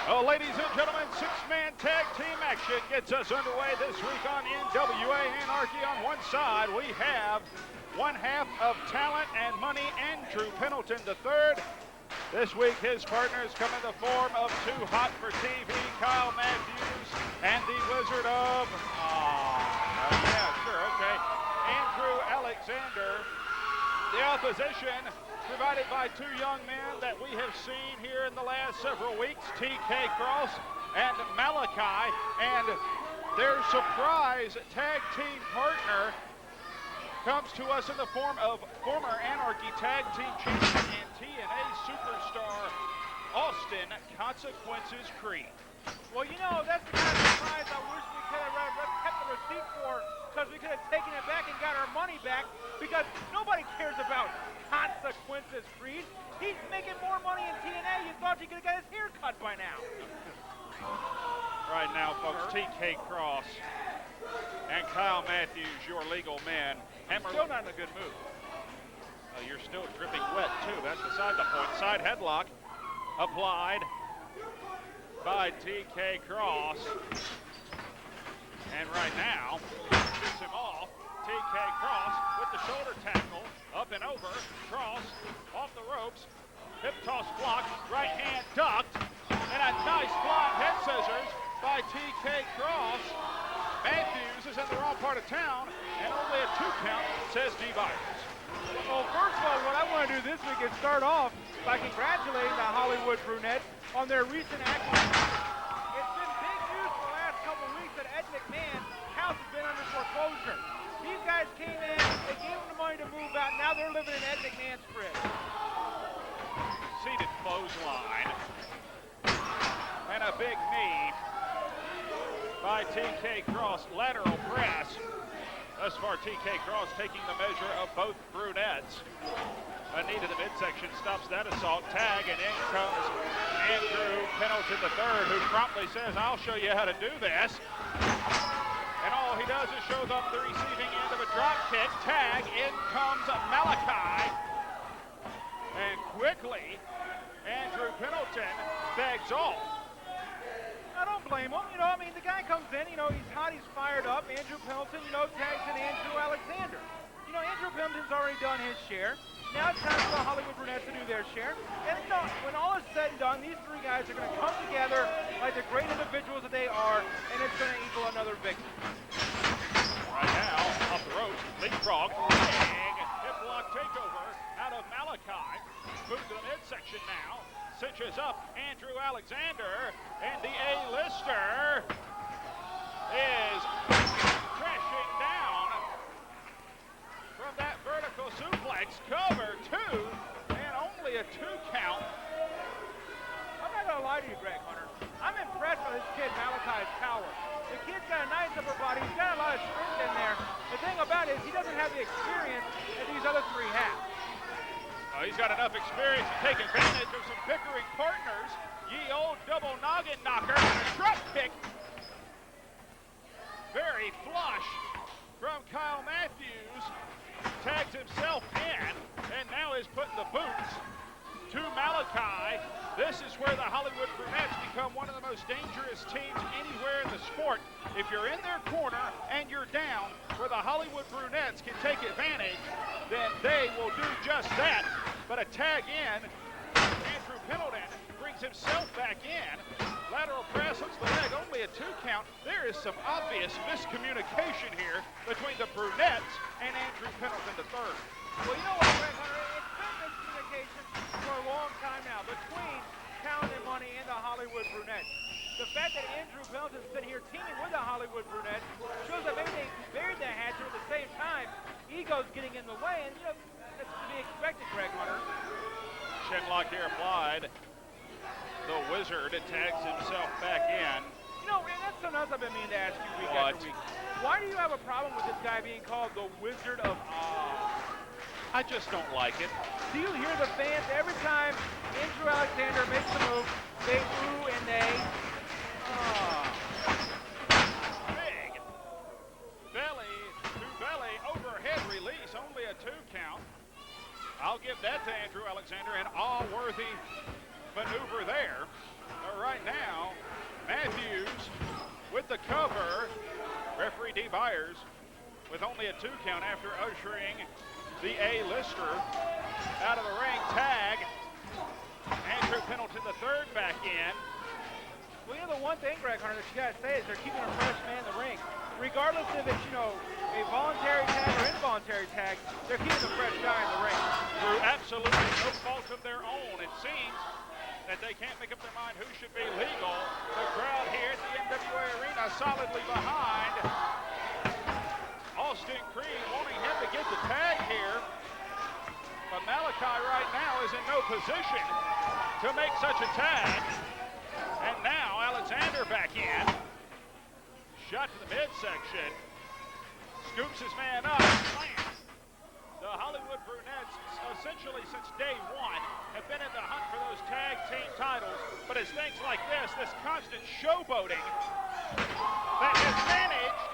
Well, ladies and gentlemen, six-man tag team action gets us underway this week on NWA Anarchy. On one side, we have one half of talent and money, Andrew Pendelton III. This week, his partners come in the form of Too Hot for TV, Kyle Matthews, and the Wizard of, Andrew Alexander. The opposition provided by two young men that we have seen here in the last several weeks, TK Kross and Malachi, and their surprise tag team partner comes to us in the form of former Anarchy Tag Team Champion and TNA Superstar, Austin Consequences Creed. Well, you know, that's the kind of surprise I wish we could have kept the receipt for, because we could have taken it back and got our money back, because nobody cares about Consequences Creed. He's making more money in TNA. You thought you could have got his hair cut by now. Right now, folks, TK Kross and Kyle Matthews, your legal men. Still not in a good mood. You're still dripping wet, too. That's beside the point. Side headlock applied by TK Kross. And right now, shoots him off. TK Kross with the shoulder tackle, up and over. Kross off the ropes, hip toss block, right hand ducked, and a nice flying head scissors by TK Kross. Matthews is in the wrong part of town, and only a 2 count, says Dee Byers. Well, first of all, what I want to do this week is start off by congratulating the Hollywood Brunettes on their recent acquisition. It's been big news for the last couple of weeks that Ed McMahon's house has been under foreclosure. These guys came in, they gave them the money to move out, now they're living in Ed McMahon's crib. Seated clothesline. And a big knee by TK Kross. Lateral press. Thus far, TK Kross taking the measure of both brunettes. A knee to the midsection stops that assault. Tag, and in comes Andrew Pendelton III, who promptly says, I'll show you how to do this. And all he does is show them the receiving end of a drop kick. Tag, in comes Malachi. And quickly, Andrew Pendelton begs off. I don't blame him. You know, I mean, the guy comes in, you know, he's hot, he's fired up. Andrew Pendelton, you know, tags in Andrew Alexander. You know, Andrew Pendelton's already done his share. Now it's time for the Hollywood Brunettes to do their share. And, you know, when all is said and done, these three guys are going to come together like the great individuals that they are, and it's going to equal another victory. Right now, off the ropes, leapfrog, big hip lock takeover out of Malachi. Move to the midsection now. Cinches up Andrew Alexander, and the A-lister is crashing down from that vertical suplex. Cover 2, and only a 2 count. I'm not going to lie to you, Greg Hunter. I'm impressed by this kid, Malachi's power. The kid's got a nice upper body. He's got a lot of strength in there. The thing about it is he doesn't have the experience that these other three have. He's got enough experience to take advantage of some bickering partners. Ye old double noggin knocker and a drop kick. Very flush from Kyle Matthews. Tags himself in and now is putting the boots to Malachi. This is where the Hollywood Brunettes become one of the most dangerous teams anywhere in the sport. If you're in their corner and you're down, where the Hollywood Brunettes can take advantage, then they will do just that. But a tag in, Andrew Pendelton brings himself back in. Lateral press hooks the leg, only a 2 count. There is some obvious miscommunication here between the Brunettes and Andrew Pendelton III. Well, you know what, Greg Hunter? It's been miscommunication for a long time now between Talent and Money and the Hollywood Brunettes. The fact that Andrew Pendelton's been here teaming with the Hollywood Brunettes shows that maybe they buried the hatchet at the same time. Ego's getting in the way, and you know, that's to be expected, Greg Hunter. Shinlock here applied. The Wizard tags himself back in. You know, and that's something else I've been meaning to ask you week after week. Why do you have a problem with this guy being called the Wizard of I just don't like it. Do you hear the fans every time Andrew Alexander makes a move, they ooh and they Big belly to belly overhead release, only a 2 count. I'll give that to Andrew Alexander, an all-worthy maneuver there. But right now, Dee Byers with only a 2 count after ushering the A-lister out of the ring. Tag. Andrew Pendleton, the third, back in. Well, the one thing, Greg Hunter, that you got to say is they're keeping a fresh man in the ring. Regardless if it's, a voluntary tag or involuntary tag, they're keeping a fresh guy in the ring. Through absolutely no fault of their own. It seems that they can't make up their mind who should be legal. The crowd here at the NWA Arena solidly behind Austin Creed, wanting him to get the tag here. But Malachi right now is in no position to make such a tag. And now Alexander back in. Shot to the midsection. Scoops his man up. Slams. The Hollywood Brunettes, essentially since day one, have been in the hunt for those tag team titles. But it's things like this constant showboating, that has managed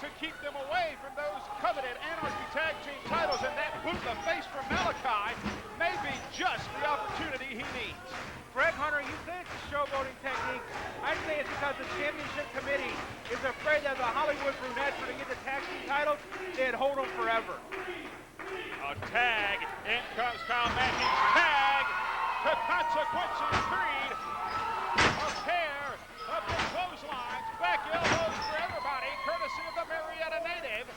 to keep them away from those coveted Anarchy tag team titles. And that boot in the face from Malachi may be just the opportunity he needs. Greg Hunter, you say it's a showboating technique. I say it's because the championship committee is afraid that the Hollywood Brunettes were to get the tag team titles, they'd hold them forever. A tag. In comes Kyle Matthews. Tag. To Consequences Creed. A pair of the clotheslines. Back elbows for everybody, courtesy of the Marietta native.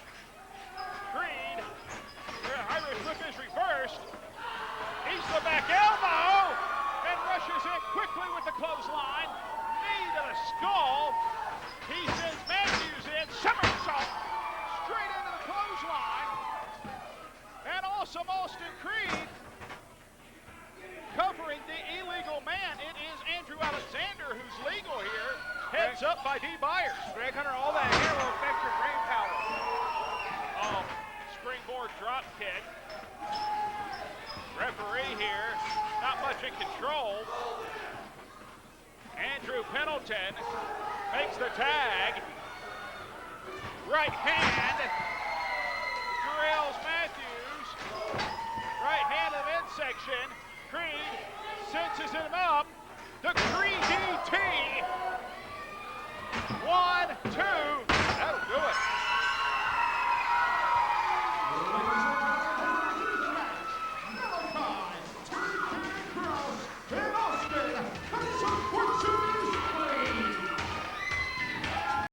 Creed. The Irish whip is reversed. He's the back elbow. And rushes in quickly with the clothesline. Knee to the skull. He sends Matthews in. Somersault. Straight into the clothesline. And awesome Austin Creed covering the illegal man. It is Andrew Alexander who's legal here. Heads up by Dee Byers. Greg Hunter, all that hair will affect your brain power. Springboard drop kick. Referee here, not much in control. Andrew Pendleton makes the tag. Right hand. Derails Matthews. Right hand in the midsection. Creed senses him up. The Creed DT. 1, 2.